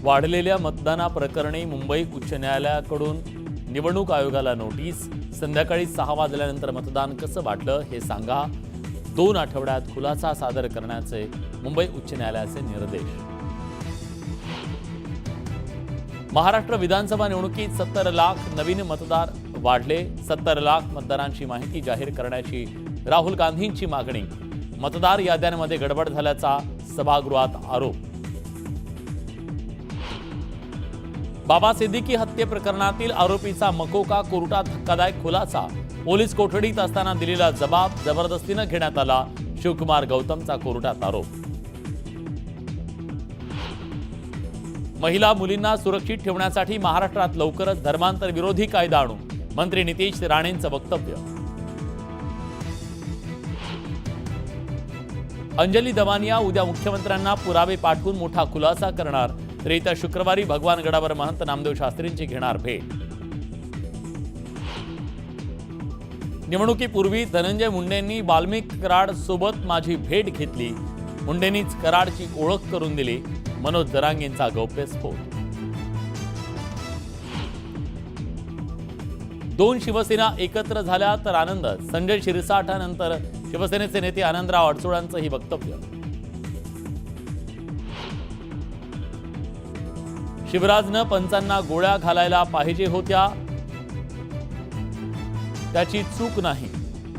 वाढलेल्या मतदानाप्रकरणी मुंबई उच्च न्यायालयाकडून निवडणूक आयोगाला नोटीस। संध्याकाळी 6 वाजल्यानंतर मतदान कसं वाटलं हे सांगा। 2 आठवड्यात खुलासा सादर करण्याचे मुंबई उच्च न्यायालयाचे निर्देश। महाराष्ट्र विधानसभा निवडणुकीत 70 लाख नवीन मतदार वाढले। 70 लाख मतदारांची माहिती जाहीर करण्याची राहुल गांधींची मागणी। मतदार याद्यांमध्ये गडबड झाल्याचा सभागृहात आरोप। बाबा सिद्दीकी हत्ये प्रकरणातील आरोपीचा मकोका कोर्टात धक्कादायक खुलासा। पोलीस कोठडीत असताना दिलेला जबाब जबरदस्तीने घेण्यात आला। शिवकुमार गौतमचा कोर्टात आरोप। महिला मुलींना सुरक्षित ठेवण्यासाठी महाराष्ट्रात लवकरच धर्मांतर विरोधी कायदा आणू, मंत्री नितेश राणेंचं वक्तव्य। अंजली दमानिया उद्या मुख्यमंत्र्यांना पुरावे पाठवून मोठा खुलासा करणार। तर येत्या शुक्रवारी भगवानगडावर महंत नामदेव शास्त्रींची घेणार भेट। निवडणुकीपूर्वी धनंजय मुंडेंनी वाल्मिक कराड सोबत माझी भेट घेतली। मुंडेंनीच कराडची ओळख करून दिली। मनोज जरांगेंचा गौप्यस्फोट। 2 शिवसेना एकत्र झाल्या तर आनंद। संजय शिरसाठानंतर शिवसेनेचे नेते आनंदराव अडसुळांचंही वक्तव्य। शिवराजनं पंचांना गोळ्या घालायला पाहिजे होत्या, त्याची चूक नाही।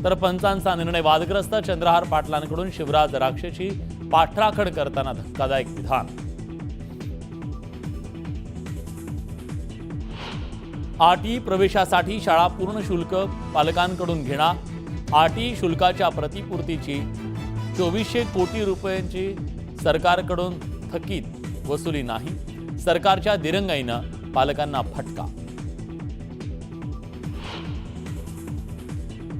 तर पंचांचा निर्णय वादग्रस्त। चंद्रहार पाटलांकडून शिवराज राक्षसी पाठराखण करताना धक्कादायक विधान। आटी प्रवेशासाठी शाळा पूर्ण शुल्क पालकांकडून घेणार। आटी शुल्काच्या प्रतिपूर्तीची 2400 कोटी रुपयांची सरकारकडून थकीत वसुली नाही। सरकारच्या दिरंगाईनं पालकांना फटका।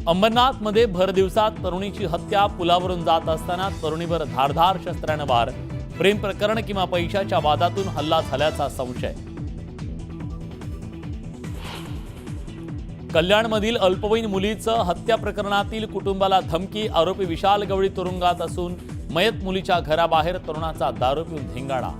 अंबरनाथमध्ये भर दिवसात तरुणीची हत्या। पुलावरून जात असताना तरुणीवर धारधार शस्त्राने वार। प्रेम प्रकरण किंवा पैशाच्या वादातून हल्ला झाल्याचा संशय। कल्याणमधील अल्पवयीन मुलीचं हत्या प्रकरणातील कुटुंबाला धमकी। आरोपी विशाल गवळी तुरुंगात असून मयत मुलीच्या घराबाहेर तरुणाचा दारू पिऊन धिंगाणा।